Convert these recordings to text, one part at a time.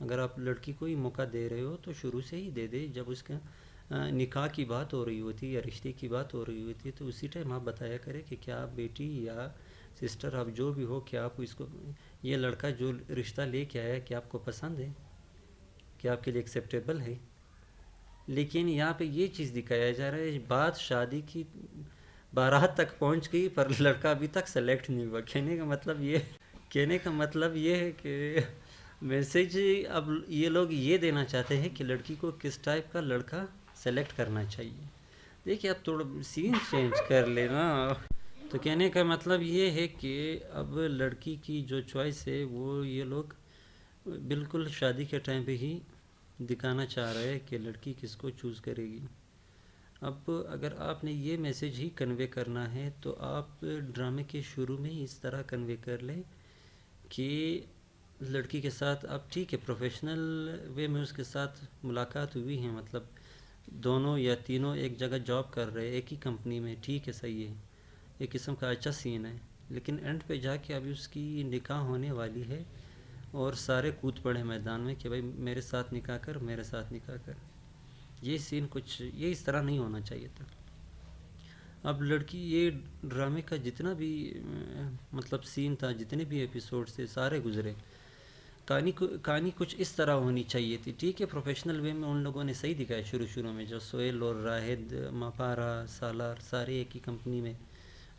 اگر آپ لڑکی کو ہی موقع دے رہے ہو تو شروع سے ہی دے دے. جب اس کا نکاح کی بات ہو رہی ہوتی یا رشتے کی بات ہو رہی ہوتی تو اسی ٹائم آپ بتایا کرے کہ کیا آپ بیٹی یا سسٹر آپ جو بھی ہو, کیا آپ اس کو یہ لڑکا جو رشتہ لے کے آیا کہ آپ کو پسند ہے, کہ آپ کے لیے ایکسیپٹیبل ہے. لیکن یہاں پہ یہ چیز دکھایا جا رہا ہے, بات شادی کی بارات تک پہنچ گئی پر لڑکا ابھی تک سلیکٹ نہیں ہوا. کہنے کا مطلب یہ ہے کہ میسیج اب یہ لوگ یہ دینا چاہتے ہیں کہ لڑکی کو کس ٹائپ کا لڑکا سلیکٹ کرنا چاہیے. دیکھیے اب تھوڑا سین چینج کر لینا. تو کہنے کا مطلب یہ ہے کہ اب لڑکی کی جو چوائس ہے وہ یہ لوگ بالکل شادی کے ٹائم پہ ہی دکھانا چاہ رہے ہیں کہ لڑکی کس کو چوز کرے گی. اب اگر آپ نے یہ میسیج ہی کنوے کرنا ہے تو آپ ڈرامے کے شروع میں ہی اس طرح کنوے کر لیں کہ لڑکی کے ساتھ اب ٹھیک ہے پروفیشنل وے میں اس کے ساتھ ملاقات ہوئی ہے, مطلب دونوں یا تینوں ایک جگہ جاب کر رہے ایک ہی کمپنی میں, ٹھیک ہے صحیح ہے, ایک قسم کا اچھا سین ہے. لیکن اینڈ پہ جا کے ابھی اس کی نکاح ہونے والی ہے اور سارے کود پڑے میدان میں کہ بھائی میرے ساتھ نکاح کر, میرے ساتھ نکاح کر. یہ سین کچھ یہ اس طرح نہیں ہونا چاہیے تھا. اب لڑکی یہ ڈرامے کا جتنا بھی مطلب سین تھا, جتنے بھی ایپیسوڈ تھے سارے گزرے. کہانی کچھ اس طرح ہونی چاہیے تھی. ٹھیک ہے پروفیشنل وے میں ان لوگوں نے صحیح دکھایا شروع میں, جو سہیل اور راہد, ماپارا, سالار سارے ایک ہی کمپنی میں,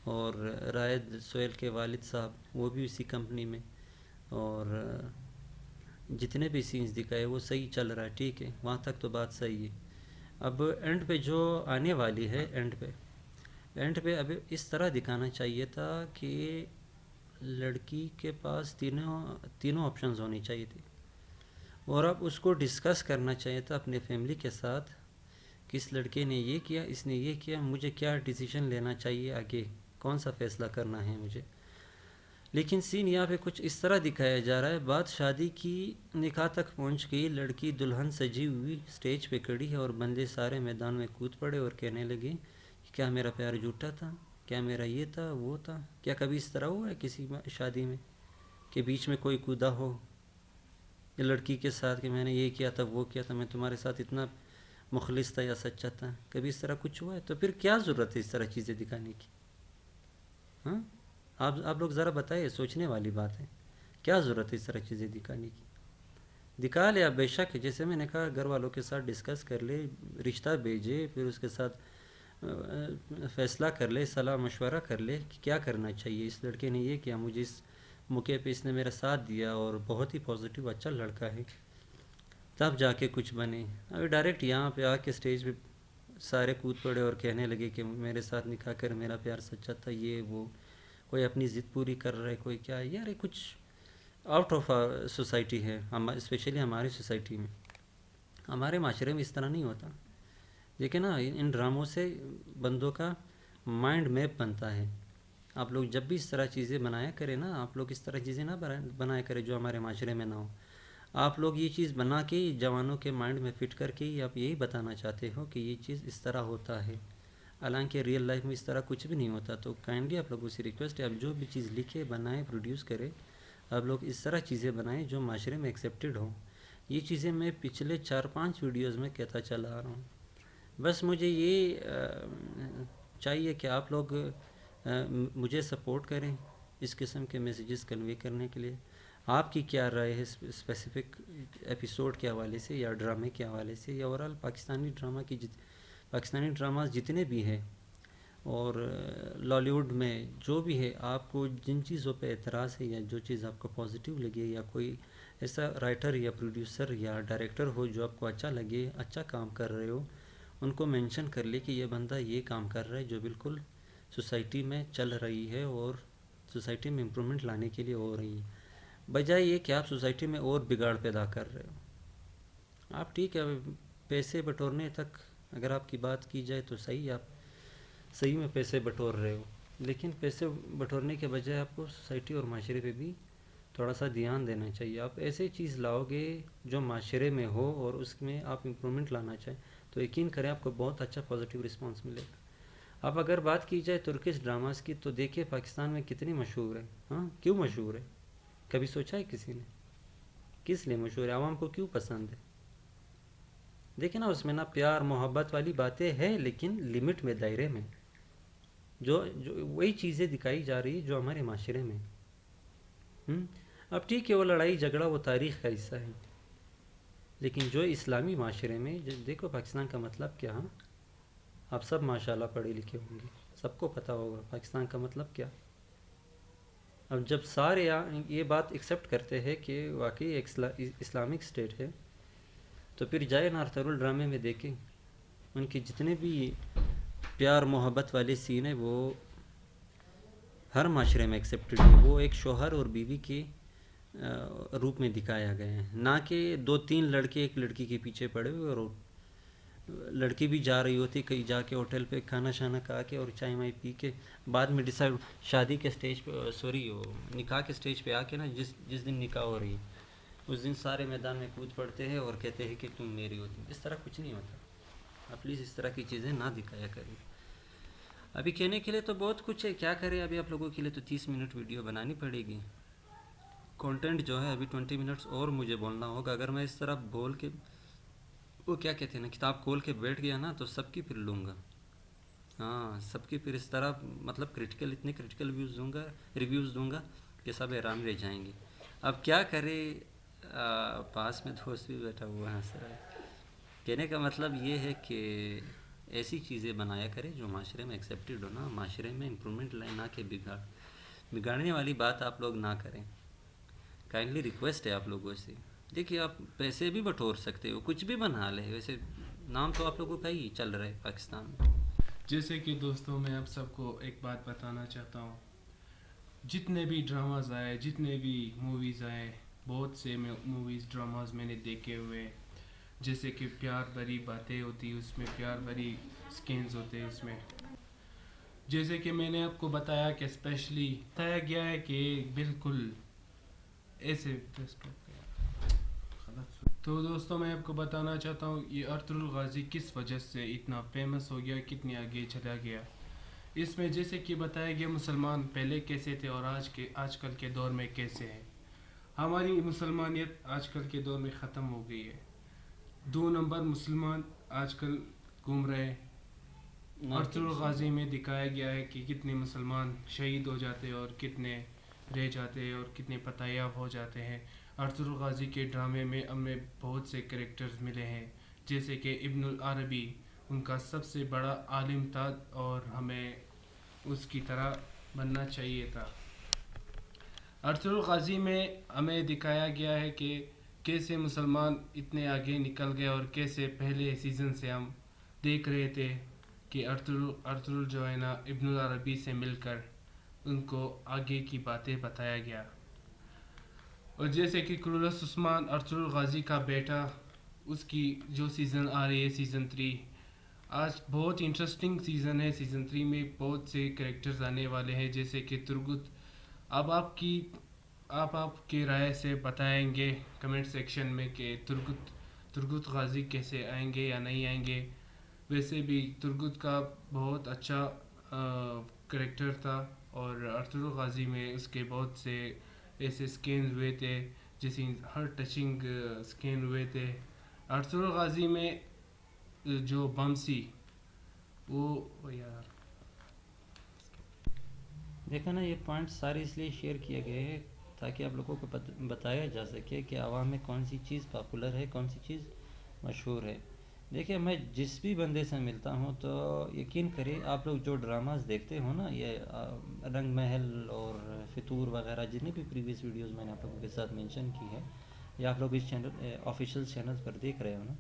اور راہد سہیل کے والد صاحب وہ بھی اسی کمپنی میں, اور جتنے بھی سینز دکھائے وہ صحیح چل رہا ہے, ٹھیک ہے وہاں تک تو بات صحیح ہے. اب اینڈ پہ جو آنے والی ہے, اینڈ پہ اب اس طرح دکھانا چاہیے تھا کہ لڑکی کے پاس تینوں آپشنز ہونی چاہیے تھی, اور اب اس کو ڈسکس کرنا چاہیے تھا اپنے فیملی کے ساتھ کہ اس لڑکے نے یہ کیا, اس نے یہ کیا, مجھے کیا ڈیسیژن لینا چاہیے آگے, کون سا فیصلہ کرنا ہے مجھے. لیکن سین یہاں پہ کچھ اس طرح دکھایا جا رہا ہے, بات شادی کی نکاح تک پہنچ گئی, لڑکی دلہن سجی ہوئی اسٹیج پہ کھڑی ہے اور بندے سارے میدان میں کود پڑے اور کہنے لگے کہ کیا میرا پیار جھوٹا تھا, کیا میرا یہ تھا وہ تھا. کیا کبھی اس طرح ہوا ہے کسی شادی میں کہ بیچ میں کوئی کودا ہو یا لڑکی کے ساتھ کہ میں نے یہ کیا تھا وہ کیا تھا, میں تمہارے ساتھ اتنا مخلص تھا یا سچا تھا, کبھی اس طرح کچھ ہوا ہے؟ تو پھر کیا ضرورت ہے اس طرح چیزیں دکھانے کی؟ ہاں آپ لوگ ذرا بتائیے, سوچنے والی بات ہے. کیا ضرورت ہے اس طرح چیزیں دکھانے کی؟ دکھا لے آپ بے شک, جیسے میں نے کہا گھر والوں کے ساتھ ڈسکس کر لے, رشتہ بھیجے, پھر اس کے ساتھ فیصلہ کر لے, صلاح مشورہ کر لے کہ کیا کرنا چاہیے. اس لڑکے نے یہ کیا, مجھے اس موقع پہ اس نے میرا ساتھ دیا اور بہت ہی پازیٹیو اچھا لڑکا ہے, تب جا کے کچھ بنے. ابھی ڈائریکٹ یہاں پہ آ کے اسٹیج پہ سارے کود پڑے اور کہنے لگے کہ میرے ساتھ نکاح کر, میرا پیار سچا تھا, یہ وہ, کوئی اپنی ضد پوری کر رہا ہے, کوئی کیا. یار کچھ آؤٹ آف سوسائٹی ہے, اسپیشلی ہماری سوسائٹی میں, ہمارے معاشرے میں اس طرح نہیں ہوتا. دیکھیں نا, ان ڈراموں سے بندوں کا مائنڈ میپ بنتا ہے. آپ لوگ جب بھی اس طرح چیزیں بنایا کریں نا, آپ لوگ اس طرح چیزیں نہ بنایا کریں جو ہمارے معاشرے میں نہ ہو. آپ لوگ یہ چیز بنا کے جوانوں کے مائنڈ میں فٹ کر کے ہی آپ یہی بتانا چاہتے ہو کہ یہ چیز اس طرح ہوتا ہے, حالانکہ ریئل لائف میں اس طرح کچھ بھی نہیں ہوتا. تو کائنڈلی آپ لوگوں سے ریکویسٹ ہے, آپ جو بھی چیز لکھے, بنائیں, پروڈیوس کریں, آپ لوگ اس طرح چیزیں بنائیں جو معاشرے میں ایکسیپٹیڈ ہوں. یہ چیزیں میں پچھلے 4-5 ویڈیوز میں کہتا چلا آ رہا ہوں. بس مجھے یہ چاہیے کہ آپ لوگ مجھے سپورٹ کریں اس قسم کے میسیجز کنوے کرنے کے لیے. آپ کی کیا رائے ہے اسپیسیفک ایپیسوڈ کے حوالے سے یا ڈرامے کے حوالے سے, یا اوورال پاکستانی ڈراماز جتنے بھی ہیں اور لالی ووڈ میں جو بھی ہے, آپ کو جن چیزوں پہ اعتراض ہے یا جو چیز آپ کو پازیٹیو لگے, یا کوئی ایسا رائٹر یا پروڈیوسر یا ڈائریکٹر ہو جو آپ کو اچھا لگے, اچھا کام کر رہے ہو, ان کو مینشن کر لے کہ یہ بندہ یہ کام کر رہا ہے جو بالکل سوسائٹی میں چل رہی ہے اور سوسائٹی میں امپرومنٹ لانے کے لیے ہو رہی ہے, بجائے یہ کہ آپ سوسائٹی میں اور بگاڑ پیدا کر رہے ہو. آپ ٹھیک ہے پیسے بٹورنے تک اگر آپ کی بات کی جائے تو صحیح, آپ صحیح میں پیسے بٹور رہے ہو, لیکن پیسے بٹورنے کے بجائے آپ کو سوسائٹی اور معاشرے پہ بھی تھوڑا سا دھیان دینا چاہیے. آپ ایسے چیز لاؤ گے جو معاشرے میں ہو اور اس میں آپ امپرومنٹ لانا چاہیں تو یقین کریں آپ کو بہت اچھا پازیٹیو رسپانس ملے گا. اب اگر بات کی جائے ترکش ڈراماز کی تو دیکھیں پاکستان میں کتنی مشہور ہے. ہاں کیوں مشہور ہے, کبھی سوچا ہے کسی نے کس لیے مشہور ہے, عوام کو کیوں پسند ہے. دیکھیں نا اس میں نا پیار محبت والی باتیں ہیں لیکن لمٹ میں, دائرے میں, جو وہی چیزیں دکھائی جا رہی جو ہمارے معاشرے میں. اب ٹھیک ہے وہ لڑائی جھگڑا وہ تاریخ کا حصہ ہے, لیکن جو اسلامی معاشرے میں دیکھو پاکستان کا مطلب کیا, آپ سب ماشاءاللہ پڑھے لکھے ہوں گے, سب کو پتہ ہوگا پاکستان کا مطلب کیا. اب جب سارے یہ بات ایکسیپٹ کرتے ہیں کہ واقعی ایک اسلامک اسٹیٹ ہے, تو پھر جائے نا ارطغرل ڈرامے میں دیکھیں, ان کے جتنے بھی پیار محبت والے سین ہیں وہ ہر معاشرے میں ایکسیپٹڈ ہے. وہ ایک شوہر اور بیوی کے روپ میں دکھایا گیا ہے, نہ کہ 2-3 لڑکے ایک لڑکی کے پیچھے پڑے ہوئے اور لڑکی بھی جا رہی ہوتی کہیں جا کے ہوٹل پہ کھانا شانا کھا کے اور چائے مائے پی کے بعد میں ڈیسائڈ شادی کے سٹیج پہ نکاح کے سٹیج پہ آ کے نا جس دن نکاح ہو رہی ہے اس دن سارے میدان میں کود پڑتے ہیں اور کہتے ہیں کہ تم میری ہوتی. اس طرح کچھ نہیں ہوتا. آپ پلیز اس طرح کی چیزیں نہ دکھایا کریں. ابھی کہنے کے لیے تو بہت کچھ ہے, کیا کریں ابھی آپ لوگوں کے لیے تو 30 منٹ ویڈیو بنانی پڑے گی. کانٹینٹ جو ہے ابھی 20 منٹس اور مجھے بولنا ہوگا. اگر میں اس طرح بول کے وہ کیا کہتے ہیں نا کتاب کھول کے بیٹھ گیا نا تو سب کی پھر لوں گا, ہاں سب کی پھر اس طرح مطلب اتنے کریٹیکل ریویوز دوں گا کہ سب حیران رہ جائیں گے. اب کیا کرے, پاس میں دوست بھی بیٹھا ہوا ہے سر. کہنے کا مطلب یہ ہے کہ ایسی چیزیں بنایا کرے جو معاشرے میں ایکسیپٹڈ ہو نا, معاشرے میں امپرومنٹ لائے, نہ کہ بگاڑنے والی بات آپ لوگ نہ کریں. کائنڈلی ریکویسٹ ہے آپ لوگوں سے. دیکھیے آپ پیسے بھی بٹور سکتے ہو, کچھ بھی بنا لے, ویسے نام تو آپ لوگوں کا ہی چل رہا ہے پاکستان میں. جیسے کہ دوستوں میں آپ سب کو ایک بات بتانا چاہتا ہوں, جتنے بھی ڈراماز آئے, جتنے بھی موویز آئے, بہت سے موویز ڈراماز میں نے دیکھے ہوئے, جیسے کہ پیار بھری باتیں ہوتی اس میں, پیار بھری سکینز ہوتے اس میں. جیسے کہ میں نے آپ کو بتایا کہ اسپیشلی بتایا گیا ہے کہ بالکل ایسے. تو دوستوں میں آپ کو بتانا چاہتا ہوں یہ ارطغرل غازی کس وجہ سے اتنا فیمس ہو گیا, کتنی آگے چلا گیا. اس میں جیسے کہ بتایا گیا مسلمان پہلے کیسے تھے اور آج کل کے دور میں کیسے ہیں. ہماری مسلمانیت آج کل کے دور میں ختم ہو گئی ہے. 2 نمبر مسلمان آج کل گھوم رہے. ارطغرل غازی میں دکھایا گیا ہے کہ کتنے مسلمان شہید ہو جاتے ہیں اور کتنے رہ جاتے ہیں اور کتنے پتہ ہو جاتے ہیں. ارطغرل غازی کے ڈرامے میں ہمیں بہت سے کریکٹرز ملے ہیں, جیسے کہ ابن العربی ان کا سب سے بڑا عالم تھا اور ہمیں اس کی طرح بننا چاہیے تھا. ارطغرل غازی میں ہمیں دکھایا گیا ہے کہ کیسے مسلمان اتنے آگے نکل گئے اور کیسے پہلے سیزن سے ہم دیکھ رہے تھے کہ ارطغرل جو ہے نا ابن العربی سے مل کر ان کو آگے کی باتیں بتایا گیا. اور جیسے کہ کرولس عثمان ارطغرل غازی کا بیٹا, اس کی جو سیزن آ رہی ہے سیزن 3, آج بہت انٹرسٹنگ سیزن ہے. سیزن 3 میں بہت سے کریکٹرز آنے والے ہیں جیسے کہ ترگت. اب آپ کی رائے سے بتائیں گے کمنٹ سیکشن میں کہ ترگت غازی کیسے آئیں گے یا نہیں آئیں گے. ویسے بھی ترگت کا بہت اچھا کریکٹر تھا اور ارطغرل غازی میں اس کے بہت سے ایسے سکینز ہوئے تھے, جیسے ہر ٹچنگ سکین ہوئے تھے. ارطغرل غازی میں جو بمسی وہ یار دیکھا نا, یہ پوائنٹ سارے اس لیے شیئر کیے گئے ہیں تاکہ آپ لوگوں کو بتایا جا سکے کہ عوام میں کون سی چیز پاپولر ہے, کون سی چیز مشہور ہے. دیکھیں میں جس بھی بندے سے ملتا ہوں تو یقین کریں آپ لوگ جو ڈراماز دیکھتے ہو نا, یہ رنگ محل اور فطور وغیرہ جتنے بھی پریویس ویڈیوز میں نے آپ لوگوں کے ساتھ مینشن کی ہے, یا آپ لوگ اس چینل آفیشیل چینلز پر دیکھ رہے ہو نا,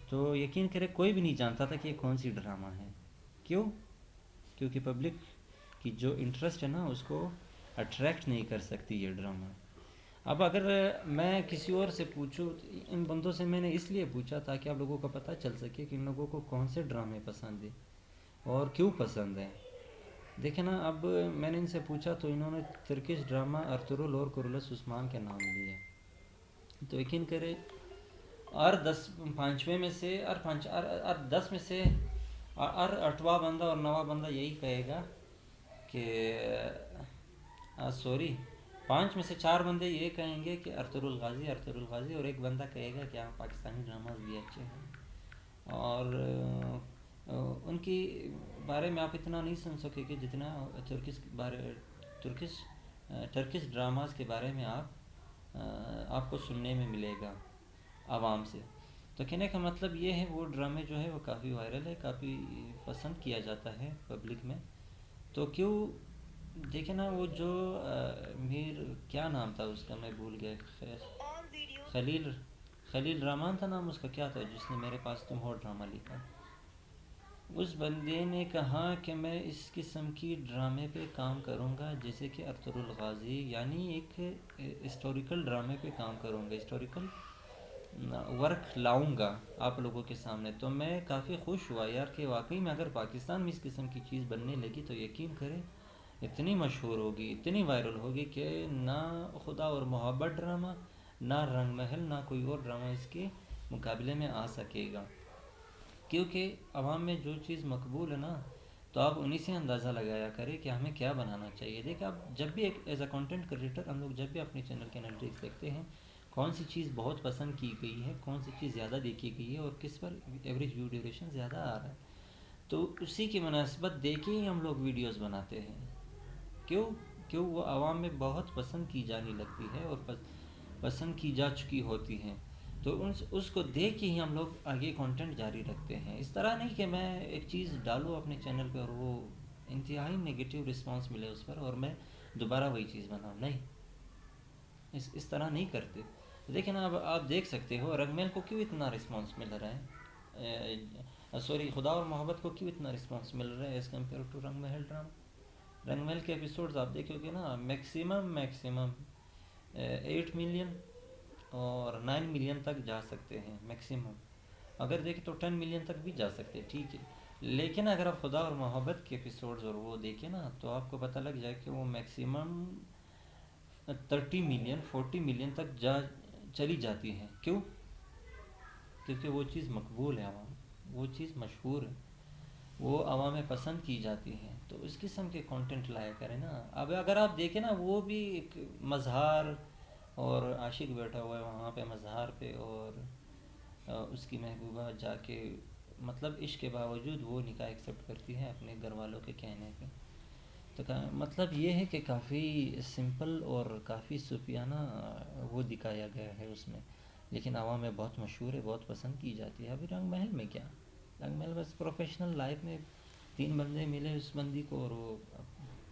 تو یقین کریں کوئی بھی نہیں جانتا تھا کہ یہ کون سی ڈرامہ ہے. کیونکہ پبلک کی جو انٹرسٹ ہے نا اس کو اٹریکٹ نہیں کر سکتی یہ ڈرامہ. اب اگر میں کسی اور سے پوچھوں, ان بندوں سے میں نے اس لیے پوچھا تاکہ آپ لوگوں کو پتہ چل سکے کہ ان لوگوں کو کون سے ڈرامے پسند ہیں اور کیوں پسند ہیں. دیکھیں نا, اب میں نے ان سے پوچھا تو انہوں نے ترکش ڈرامہ ارطغرل اور کرولس عثمان کے نام لیے. تو یقین کرے ہر 10 میں سے ہر 10 میں سے ہر 8واں بندہ اور 9واں بندہ یہی کہے گا کہ 5 میں سے 4 بندے یہ کہیں گے کہ ارطغرل غازی، اور ایک بندہ کہے گا کہ ہاں پاکستانی ڈراماز بھی اچھے ہیں. اور ان کی بارے میں آپ اتنا نہیں سن سکے کہ جتنا ٹرکش ڈراماز کے بارے میں آپ کو سننے میں ملے گا عوام سے. تو کہنے کا مطلب یہ ہے وہ ڈرامے جو ہے وہ کافی وائرل ہے، کافی پسند کیا جاتا ہے پبلک میں. تو کیوں دیکھیں نا وہ جو میر کیا نام تھا اس کا، میں بھول گیا، خلیل رحمان تھا نام اس کا، کیا تھا جس نے میرے پاس تم ہو ڈرامہ لکھا. اس بندے نے کہا کہ میں اس قسم کی ڈرامے پہ کام کروں گا جیسے کہ ارطغرل غازی، یعنی ایک ہسٹوریکل ڈرامے پہ کام کروں گا، ہسٹوریکل ورک لاؤں گا آپ لوگوں کے سامنے. تو میں کافی خوش ہوا یار کہ واقعی میں اگر پاکستان میں اس قسم کی چیز بننے لگی تو یقین کرے اتنی مشہور ہوگی، اتنی وائرل ہوگی کہ نہ خدا اور محبت ڈرامہ، نہ رنگ محل، نہ کوئی اور ڈرامہ اس کے مقابلے میں آ سکے گا. کیونکہ عوام میں جو چیز مقبول ہے نا، تو آپ انہی سے اندازہ لگایا کریں کہ ہمیں کیا بنانا چاہیے. دیکھیں آپ جب بھی ایز اے کنٹینٹ کریٹر ہم لوگ جب بھی اپنے چینل کے انالیٹکس دیکھتے ہیں کون سی چیز بہت پسند کی گئی ہے، کون سی چیز زیادہ دیکھی گئی ہے اور کس پر ایوریج ویو ڈیوریشن زیادہ آ رہا ہے، تو اسی کی مناسبت دیکھ ہی ہم لوگ ویڈیوز بناتے ہیں. کیوں وہ عوام میں بہت پسند کی جانے لگتی ہے اور پسند کی جا چکی ہوتی ہیں. تو اس کو دیکھ کے ہی ہم لوگ آگے کنٹینٹ جاری رکھتے ہیں. اس طرح نہیں کہ میں ایک چیز ڈالوں اپنے چینل پہ اور وہ انتہائی نگیٹیو رسپانس ملے اس پر اور میں دوبارہ وہی چیز بناؤں. نہیں، اس طرح نہیں کرتے. دیکھیں نا اب آپ دیکھ سکتے ہو رنگ میل کو کیوں اتنا رسپانس مل رہا ہے، سوری خدا اور محبت کو کیوں اتنا رسپانس مل رہا ہے ایز کمپیئر ٹو رنگ محل ڈرامہ. رنگ محل کے ایپیسوڈز آپ دیکھو گے نا میکسیمم 8 ملین اور 9 ملین تک جا سکتے ہیں میکسیمم. اگر دیکھیں تو 10 ملین تک بھی جا سکتے ہیں، ٹھیک ہے. لیکن اگر آپ خدا اور محبت کے ایپیسوڈز اور وہ دیکھیں نا تو آپ کو پتہ لگ جائے کہ وہ میکسیمم 30 ملین 40 ملین تک چلی جاتی ہیں. کیونکہ وہ چیز مقبول ہے عوام، وہ چیز مشہور ہے، وہ عوام میں پسند کی جاتی ہے. تو اس قسم کے کنٹینٹ لایا کریں نا. اب اگر آپ دیکھیں نا وہ بھی ایک مظہر اور عاشق بیٹھا ہوا ہے وہاں پہ مظہر پہ، اور اس کی محبوبہ جا کے مطلب عشق کے باوجود وہ نکاح ایکسیپٹ کرتی ہے اپنے گھر والوں کے کہنے پہ. تو مطلب یہ ہے کہ کافی سمپل اور کافی صوفیانہ وہ دکھایا گیا ہے اس میں، لیکن عوام میں بہت مشہور ہے، بہت پسند کی جاتی ہے. ابھی رنگ محل میں کیا، رنگ محل بس پروفیشنل لائف میں 3 بندے ملے اس بندی کو اور وہ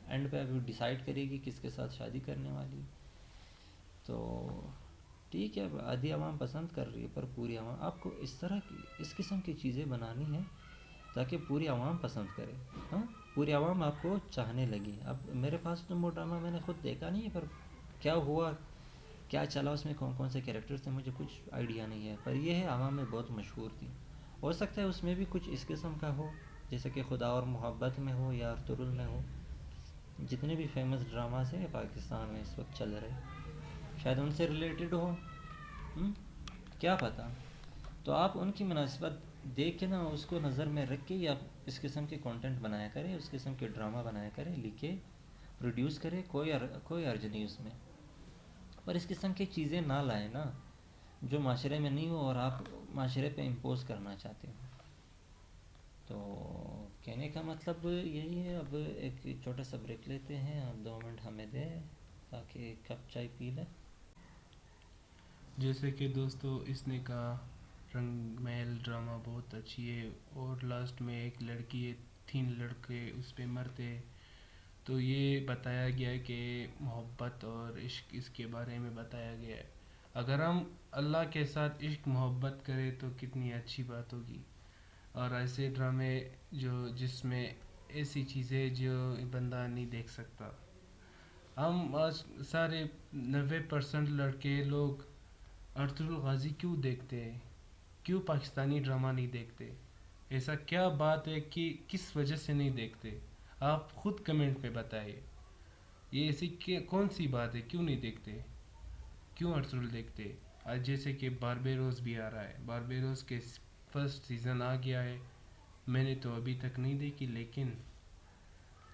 اینڈ پہ ابھی ڈیسائیڈ کرے گی کس کے ساتھ شادی کرنے والی. تو ٹھیک ہے آدھی عوام پسند کر رہی ہے پر پوری عوام آپ کو اس قسم کی چیزیں بنانی ہیں تاکہ پوری عوام پسند کرے. ہاں پوری عوام آپ کو چاہنے لگی. اب میرے پاس تو وہ ڈرامہ میں نے خود دیکھا نہیں ہے پر کیا ہوا کیا چلا اس میں کون سے کیریکٹرز تھے مجھے کچھ آئیڈیا نہیں ہے، پر یہ ہے عوام میں بہت مشہور تھی. ہو سکتا ہے اس میں بھی کچھ اس قسم کا ہو جیسے کہ خدا اور محبت میں ہو یا ارطغرل میں ہو. جتنے بھی فیمس ڈراماز ہیں پاکستان میں اس وقت چل رہے شاید ان سے ریلیٹڈ ہو، کیا پتہ. تو آپ ان کی مناسبت دیکھ کے نا اس کو نظر میں رکھ کے یا اس قسم کے کنٹینٹ بنایا کریں، اس قسم کے ڈرامہ بنایا کریں، لکھے پروڈیوس کرے، کوئی عرض نہیں اس میں. پر اس قسم کی چیزیں نہ لائیں نا جو معاشرے میں نہیں ہو اور آپ معاشرے پہ امپوز کرنا چاہتے ہو. تو کہنے کا مطلب یہی ہے. اب ایک چھوٹا سا بریک لیتے ہیں، اب 2 منٹ ہمیں دیں تاکہ ایک کپ چائے پی لیں. جیسے کہ دوستو اس نے کہا رنگ محل ڈرامہ بہت اچھی ہے اور لاسٹ میں ایک لڑکی ہے 3 لڑکے اس پہ مرتے. تو یہ بتایا گیا ہے کہ محبت اور عشق اس کے بارے میں بتایا گیا ہے. اگر ہم اللہ کے ساتھ عشق محبت کریں تو کتنی اچھی بات ہوگی. اور ایسے ڈرامے جس میں ایسی چیزیں جو بندہ نہیں دیکھ سکتا. ہم آج سارے 90% لڑکے لوگ ارطغرل غازی کیوں دیکھتے ہیں، کیوں پاکستانی ڈرامہ نہیں دیکھتے؟ ایسا کیا بات ہے کہ کس وجہ سے نہیں دیکھتے؟ آپ خود کمنٹ پہ بتائیے. یہ ایسی کون سی بات ہے کیوں نہیں دیکھتے، کیوں ارطغرل دیکھتے؟ آج جیسے کہ باربیروس بھی آ رہا ہے، باربیروس کے فرسٹ سیزن آ گیا ہے. میں نے تو ابھی تک نہیں دیکھی لیکن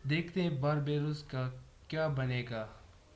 دیکھتے ہیں باربیروس کا کیا بنے گا.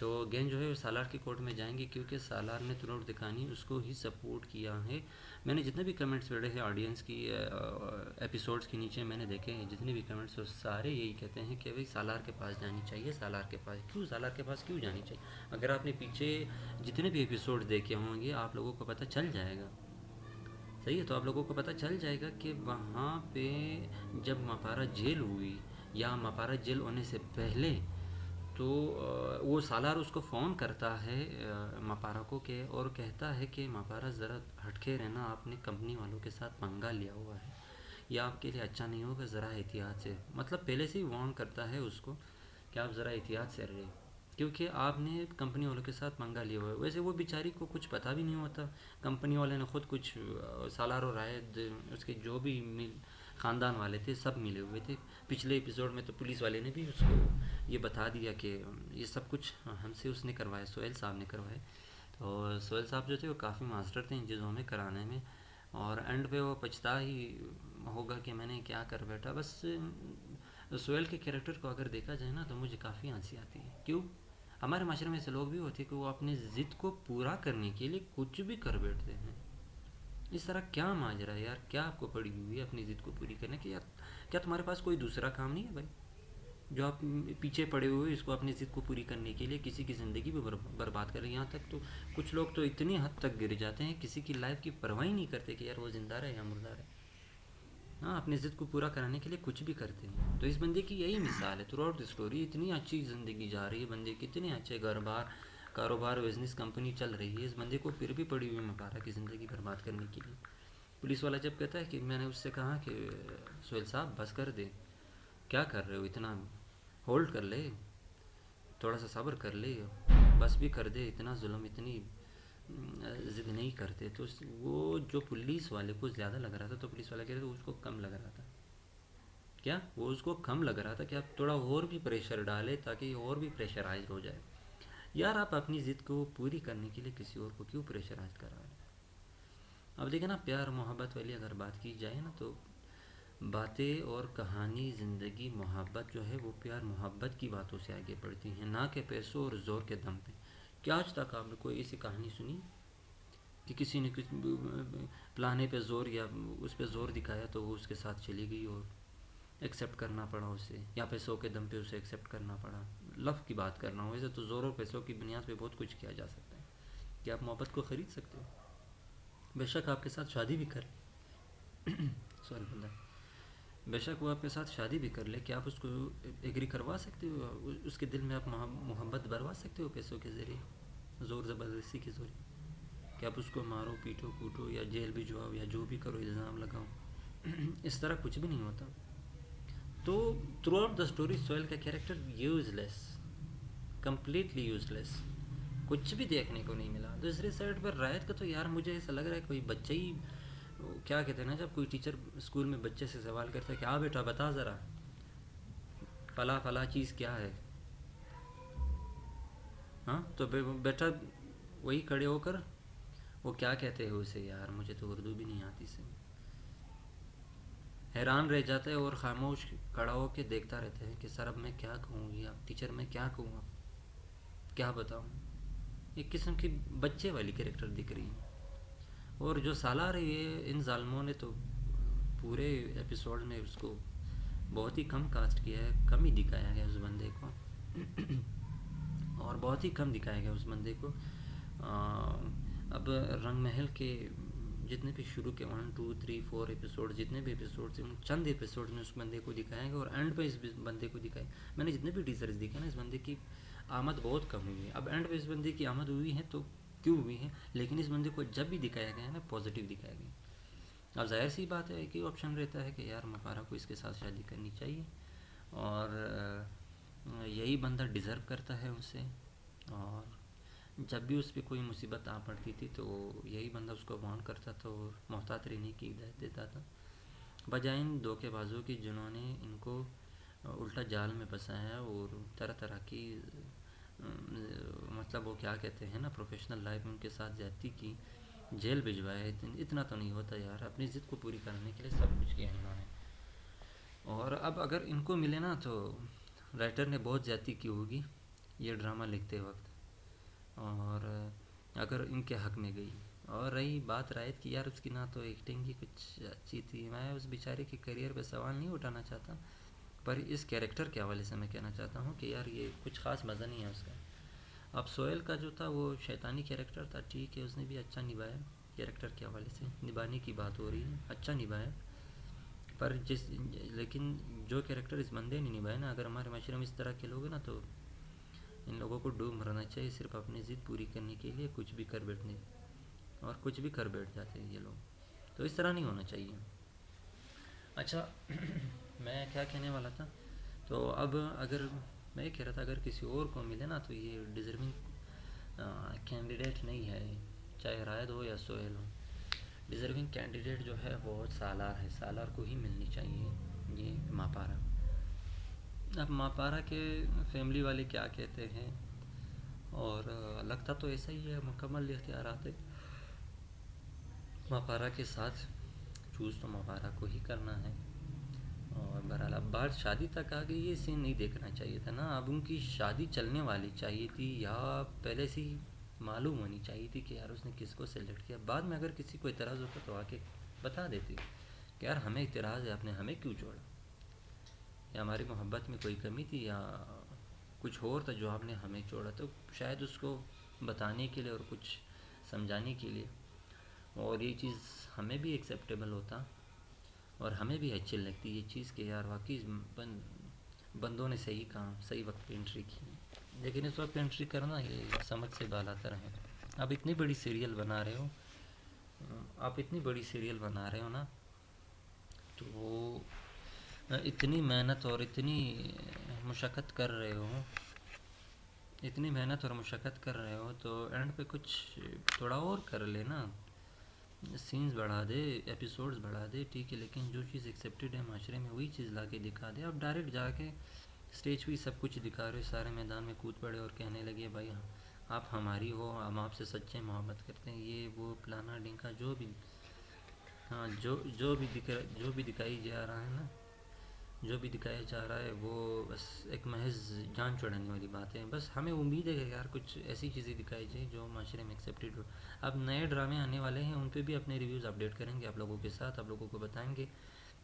تو گین جو ہے وہ سالار کے کورٹ میں جائیں گے کیونکہ سالار نے تھرو آؤٹ دکھانی اس کو ہی سپورٹ کیا ہے. میں نے جتنے بھی کمنٹس پڑھے ہیں آڈینس کی ایپیسوڈس کے نیچے میں نے دیکھے ہیں جتنے بھی کمنٹس وہ سارے یہی کہتے ہیں کہ بھائی سالار کے پاس جانی چاہیے, سالار کے پاس. کیوں سالار کے پاس کیوں جانی چاہیے؟ اگر آپ نے پیچھے جتنے بھی ایپیسوڈ دیکھے ہوں گے آپ لوگوں کو پتہ چل جائے گا. صحیح ہے, تو آپ لوگوں کو پتہ چل جائے گا کہ وہاں پہ جب مپارا جیل ہوئی یا مپارا جیل ہونے سے پہلے تو وہ سالار اس کو فون کرتا ہے مپارا کو کہ اور کہتا ہے کہ مپارا ذرا ہٹ کے رہنا, آپ نے کمپنی والوں کے ساتھ پنگا لیا ہوا ہے, یہ آپ کے لیے اچھا نہیں ہوگا, ذرا احتیاط سے. مطلب پہلے سے ہی وارن کرتا ہے اس کو کہ آپ ذرا احتیاط سے رہیں کیونکہ آپ نے کمپنی والوں کے ساتھ پنگا لیا ہوا ہے. ویسے وہ بیچاری کو کچھ پتہ بھی نہیں ہوتا, کمپنی والے نے خود کچھ سالار اور رائد اس کے جو بھی خاندان والے تھے سب ملے ہوئے تھے. پچھلے ایپیسوڈ میں تو پولیس والے نے بھی اس کو یہ بتا دیا کہ یہ سب کچھ ہم سے اس نے کروایا, سہیل صاحب نے کروائے. تو سہیل صاحب جو تھے وہ کافی ماسٹر تھے ان چیزوں میں کرانے میں, اور اینڈ پہ وہ پچھتا ہی ہوگا کہ میں نے کیا کر بیٹھا. بس سہیل کے کیریکٹر کو اگر دیکھا جائے نا تو مجھے کافی ہنسی آتی ہے. کیوں؟ ہمارے معاشرے میں ایسے لوگ بھی ہوتے ہیں کہ وہ اپنی ضد کو پورا کرنے کے لیے کچھ بھی کر بیٹھتے ہیں. اس طرح کیا ماجرا ہے یار, کیا آپ کو پڑی ہوئی ہے اپنی ضد کو پوری کرنے کی؟ یار کیا تمہارے پاس کوئی دوسرا کام نہیں ہے بھائی جو آپ پیچھے پڑے ہوئے اس کو اپنی ضد کو پوری کرنے کے لیے کسی کی زندگی بھی برباد کر رہے ہیں؟ یہاں تک تو کچھ لوگ تو اتنی حد تک گر جاتے ہیں کسی کی لائف کی پرواہ ہی نہیں کرتے کہ یار وہ زندہ رہے یا مردہ رہے. ہاں, اپنی ضد کو پورا کرانے کے لیے کچھ بھی کرتے ہیں. تو اس بندے کی یہی مثال ہے تھرو آؤٹ دی اسٹوری. اتنی اچھی زندگی جا رہی ہے بندے کی, اتنے اچھے گھر بار کاروبار بزنس کمپنی چل رہی ہے, اس بندے کو پھر بھی پڑی ہوئی مپارا کی زندگی برباد کرنے کے لیے. پولیس والا جب کہتا ہے کہ میں نے اس سے کہا کہ سہیل صاحب بس کر دے, کیا کر رہے ہو, اتنا ہولڈ کر لے, تھوڑا سا صبر کر لے, بس بھی کر دے, اتنا ظلم اتنی ضد نہیں کرتے. تو وہ جو پولیس والے کو زیادہ لگ رہا تھا تو پولیس والا کہہ رہا تھا اس کو کم لگ رہا تھا. کیا وہ اس کو کم لگ رہا تھا کہ آپ تھوڑا اور بھی پریشر ڈالے تاکہ اور بھی پریشرائز ہو جائے. یار آپ اپنی ضد کو پوری کرنے کے لیے کسی اور کو کیوں پریشرائز کر رہے ہیں؟ اب دیکھیں نا, پیار محبت والی اگر بات کی جائے نا تو باتیں اور کہانی زندگی محبت جو ہے وہ پیار محبت کی باتوں سے آگے بڑھتی ہیں, نہ کہ پیسوں اور زور کے دم پہ. کیا آج تک آپ نے کوئی ایسی کہانی سنی کہ کسی نے پلانے پہ زور یا اس پہ زور دکھایا تو وہ اس کے ساتھ چلی گئی اور ایکسیپٹ کرنا پڑا اسے, یا پیسوں کے دم پہ اسے ایکسیپٹ کرنا پڑا؟ لف کی بات کر رہا ہوں. ویسے تو زور اور پیسوں کی بنیاد پہ بہت کچھ کیا جا سکتا ہے. کیا آپ محبت کو خرید سکتے ہو؟ بے شک آپ کے ساتھ شادی بھی کر سوری بندہ بے شک وہ آپ کے ساتھ شادی بھی کر لے, کیا آپ اس کو ایگری کروا سکتے ہو؟ اس کے دل میں آپ محبت بھروا سکتے ہو پیسوں کے ذریعے, زور زبردستی کے ذریعے؟ کہ آپ اس کو مارو پیٹو کوٹو یا جیل بھی جواؤ یا جو بھی کرو, الزام لگاؤ, اس طرح کچھ بھی نہیں ہوتا. تو through out the story Sohail کا کیریکٹر یوز لیس, کمپلیٹلی یوز لیس, کچھ بھی دیکھنے کو نہیں ملا. دوسری سائڈ پر رائد کا تو یار مجھے ایسا لگ رہا ہے کوئی بچہ ہی, کیا کہتے ہیں نا, جب کوئی ٹیچر اسکول میں بچے سے سوال کرتا ہے کہ ہاں بیٹا بتا ذرا فلاں چیز کیا ہے, ہاں تو بیٹا وہی کھڑے ہو کر وہ کیا کہتے ہیں اسے, یار مجھے تو اردو بھی نہیں آتی سے, حیران رہ جاتا ہے اور خاموش کھڑا ہو کے دیکھتا رہتا ہے کہ سر اب میں کیا کہوں گی, اب ٹیچر میں کیا کہوں, اب کیا بتاؤں. ایک قسم کی بچے والی کریکٹر دکھ رہی ہے. اور جو سالار ہے ان ظالموں نے تو پورے ایپیسوڈ میں اس کو بہت ہی کم کاسٹ کیا ہے, کم ہی دکھایا گیا اس بندے کو, اور بہت ہی کم دکھایا گیا اس بندے کو. اب رنگ محل کے جتنے بھی شروع کے 1 2 3 4 ایپیسوڈ جتنے بھی ایپیسوڈ ہیں ان چند ایپیسوڈ میں اس بندے کو دکھایا گیا, اور اینڈ پہ اس بندے کو دکھایا. میں نے جتنے بھی ٹیزرز دیکھے نا اس بندے کی آمد بہت کم ہوئی ہے. اب اینڈ پہ اس بندے کی آمد ہوئی ہے تو کیوں ہوئی ہے, لیکن اس بندے کو جب بھی دکھایا گیا ہے نا پازیٹیو دکھایا گیا. اب ظاہر سی بات ہے ایک ہی آپشن رہتا ہے کہ یار مپارا کو اس کے ساتھ شادی کرنی چاہیے, اور یہی بندہ ڈیزرو کرتا ہے اسے, اور جب بھی اس پہ کوئی مصیبت آ پڑتی تھی تو یہی بندہ اس کو وارن کرتا تھا اور محتاط رہنے کی ہدایت دیتا تھا, بجائے ان دھوکے بازوں کی جنہوں نے ان کو الٹا جال میں پھنسایا اور طرح طرح کی مطلب وہ کیا کہتے ہیں نا پروفیشنل لائف میں ان کے ساتھ زیادتی کی, جیل بھجوایا. اتنا تو نہیں ہوتا یار, اپنی ضد کو پوری کرنے کے لیے سب کچھ کیا انہوں نے. اور اب اگر ان کو ملے نا تو رائٹر نے بہت زیادتی کی ہوگی یہ ڈرامہ لکھتے وقت, اور اگر ان کے حق میں گئی. اور رہی بات رائد کی، یار اس کی نہ تو ایکٹنگ کی کچھ اچھی تھی. میں اس بیچارے کے کیریئر پہ سوال نہیں اٹھانا چاہتا، پر اس کیریکٹر کے حوالے سے میں کہنا چاہتا ہوں کہ یار یہ کچھ خاص مزہ نہیں ہے اس کا. اب سہیل کا جو تھا وہ شیطانی کیریکٹر تھا، ٹھیک ہے، اس نے بھی اچھا نبھایا. کیریکٹر کے حوالے سے نبھانے کی بات ہو رہی ہے، اچھا نبھایا. پر لیکن جو کیریکٹر اس بندے نے نبھایا نا، اگر ہمارے معاشرے میں اس طرح کے لوگ ہیں نا، تو ان لوگوں کو ڈوب مرنا چاہیے صرف اپنی ضد پوری کرنے کے لیے. کچھ بھی کر بیٹھنے اور کچھ بھی کر بیٹھ جاتے ہیں یہ لوگ، تو اس طرح نہیں ہونا چاہیے. اچھا میں کیا کہنے والا تھا، تو اب اگر میں یہ کہہ رہا تھا اگر کسی اور کو ملے نا تو یہ ڈیزرونگ کینڈیڈیٹ نہیں ہے، چاہے رائد ہو یا سہیل ہو. ڈیزرونگ کینڈیڈیٹ جو ہے وہ سالار ہے، سالار کو ہی ملنی چاہیے یہ ماپارا. اب ماپارا کے فیملی والے کیا کہتے ہیں، اور لگتا تو ایسا ہی ہے، مکمل اختیارات ہے ماپارا کے ساتھ. چوز تو ماپارا کو ہی کرنا ہے. اور بہرحال اب بات شادی تک آ گئی، یہ سین نہیں دیکھنا چاہیے تھا نا. اب ان کی شادی چلنے والی چاہیے تھی، یا پہلے سے ہی معلوم ہونی چاہیے تھی کہ یار اس نے کس کو سلیکٹ کیا. بعد میں اگر کسی کو اعتراض ہوتا تو آ کے بتا دیتی کہ یار ہمیں اعتراض ہے، آپ نے ہمیں کیوں چھوڑا، یا ہماری محبت میں کوئی کمی تھی، یا کچھ اور تھا جو آپ نے ہمیں چھوڑا. تو شاید اس کو بتانے کے لیے اور کچھ سمجھانے کے لیے، اور یہ چیز ہمیں بھی ایکسیپٹیبل ہوتا اور ہمیں بھی اچھی لگتی یہ چیز کہ یار واقعی بندوں نے صحیح کام صحیح وقت پہ انٹری کی. لیکن اس وقت انٹری کرنا یہ سمجھ سے بالا تر ہے. آپ اتنی بڑی سیریل بنا رہے ہو، نا، تو اتنی محنت اور اتنی مشقت کر رہے ہو تو اینڈ پہ کچھ تھوڑا اور کر لے نا. سینز بڑھا دے، ایپیسوڈز بڑھا دے، ٹھیک ہے، لیکن جو چیز ایکسیپٹیڈ ہے معاشرے میں وہی چیز لا کے دکھا دے. اب ڈائریکٹ جا کے اسٹیج پہ سب کچھ دکھا رہے، سارے میدان میں کود پڑے اور کہنے لگے بھائی آپ ہماری ہو، ہم آپ سے سچے محبت کرتے ہیں، یہ وہ پلانا ڈنکا جو بھی جو بھی دکھائی جا رہا ہے نا، جو بھی دکھایا جا رہا ہے وہ بس ایک محض جان چھوڑانے والی بات ہے. بس ہمیں امید ہے کہ یار کچھ ایسی چیزیں دکھائی جائیں جو معاشرے میں ایکسیپٹیڈ ہو. اب نئے ڈرامے آنے والے ہیں، ان پہ بھی اپنے ریویوز اپڈیٹ کریں گے آپ لوگوں کے ساتھ، آپ لوگوں کو بتائیں گے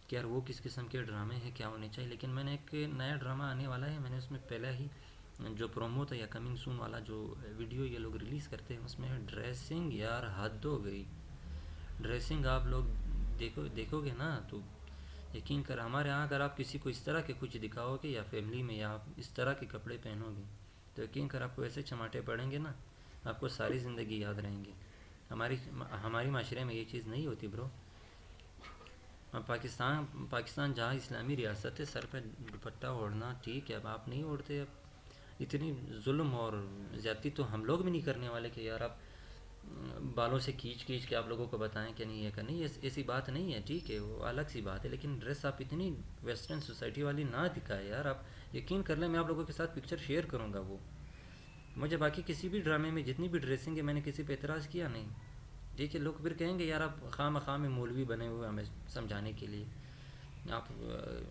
کہ یار وہ کس قسم کے ڈرامے ہیں، کیا ہونے چاہیے. لیکن میں نے ایک نیا ڈرامہ آنے والا ہے، میں نے اس میں پہلے ہی جو پرومو تھا یا کمنگ سون والا جو ویڈیو یہ لوگ ریلیز کرتے ہیں، اس میں ڈریسنگ یار حد ہو گئی. ڈریسنگ آپ لوگ دیکھو گے نا تو یقین کر، ہمارے یہاں اگر آپ کسی کو اس طرح کے کچھ دکھاؤ گے یا فیملی میں یا آپ اس طرح کے کپڑے پہنو گے تو یقین کر آپ کو ایسے چماٹے پڑیں گے نا، آپ کو ساری زندگی یاد رہیں گے. ہماری معاشرے میں یہ چیز نہیں ہوتی برو. پاکستان جہاں اسلامی ریاست ہے، سر پہ دوپٹہ اوڑھنا ٹھیک ہے، اب آپ نہیں اوڑھتے. اب اتنی ظلم اور زیادتی تو ہم لوگ بھی نہیں کرنے والے کہ یار آپ بالوں سے کھینچ کے آپ لوگوں کو بتائیں کہ نہیں یہ کہ نہیں، ایسی بات نہیں ہے، ٹھیک ہے وہ الگ سی بات ہے. لیکن ڈریس آپ اتنی ویسٹرن سوسائٹی والی نہ دکھائے یار. آپ یقین کر لیں میں آپ لوگوں کے ساتھ پکچر شیئر کروں گا. وہ مجھے باقی کسی بھی ڈرامے میں جتنی بھی ڈریسنگ ہے میں نے کسی پہ اعتراض کیا نہیں، ٹھیک ہے. لوگ پھر کہیں گے یار آپ خواہ مخواہ میں مولوی بنے ہوئے ہمیں سمجھانے کے لیے، آپ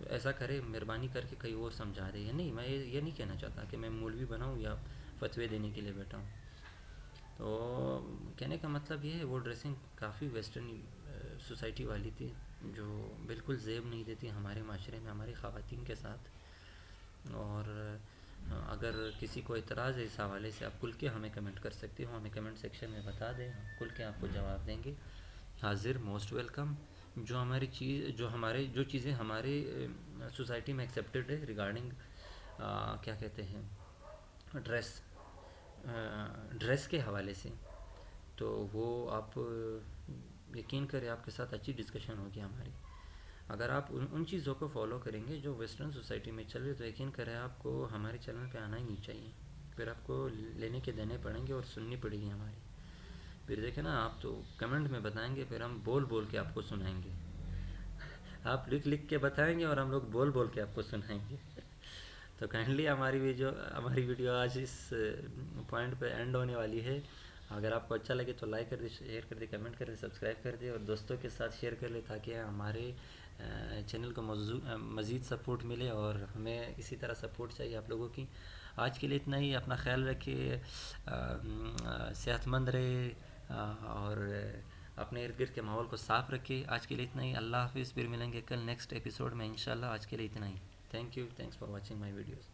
ایسا کرے مہربانی کر کے کہیں اور سمجھا دے. نہیں، میں یہ نہیں کہنا چاہتا کہ میں مولوی بناؤں یا فتوے دینے کے لیے بیٹھا ہوں. تو کہنے کا مطلب یہ ہے وہ ڈریسنگ کافی ویسٹرن سوسائٹی والی تھی، جو بالکل زیب نہیں دیتی ہمارے معاشرے میں ہماری خواتین کے ساتھ. اور اگر کسی کو اعتراض ہے اس حوالے سے آپ کھل کے ہمیں کمنٹ کر سکتے ہو، ہمیں کمنٹ سیکشن میں بتا دیں، ہم کھل کے آپ کو جواب دیں گے. حاضر موسٹ ویلکم. جو چیزیں ہمارے سوسائٹی میں ایکسیپٹیڈ ہے ریگارڈنگ کیا کہتے ہیں ڈریس کے حوالے سے، تو وہ آپ یقین کریں آپ کے ساتھ اچھی ڈسکشن ہوگی ہماری. اگر آپ ان چیزوں کو فالو کریں گے جو ویسٹرن سوسائٹی میں چل رہے تو یقین کریں آپ کو ہمارے چینل پہ آنا ہی نہیں چاہیے. پھر آپ کو لینے کے دینے پڑیں گے اور سننی پڑے گی ہماری. پھر دیکھیں نا، آپ تو کمنٹ میں بتائیں گے، پھر ہم بول کے آپ کو سنائیں گے. آپ لکھ کے بتائیں گے اور ہم لوگ بول کے آپ کو سنائیں گے. تو کائنڈلی ہماری ویڈیو آج اس پوائنٹ پہ اینڈ ہونے والی ہے. اگر آپ کو اچھا لگے تو لائک کر دیں, شیئر کر دیں, کمنٹ کر دیں, سبسکرائب کر دیں, اور دوستوں کے ساتھ شیئر کر لیں تاکہ ہمارے چینل کو مزید سپورٹ ملے, اور ہمیں اسی طرح سپورٹ چاہیے آپ لوگوں کی. آج کے لیے اتنا ہی. اپنا خیال رکھیے, صحت مند رہے, اور اپنے ارد گرد کے ماحول کو صاف رکھیے. آج کے لیے اتنا ہی. اللہ حافظ. پھر ملیں گے کل نیکسٹ ایپیسوڈ میں انشاءاللہ. آج کے لیے اتنا ہی. Thank you. Thanks for watching my videos.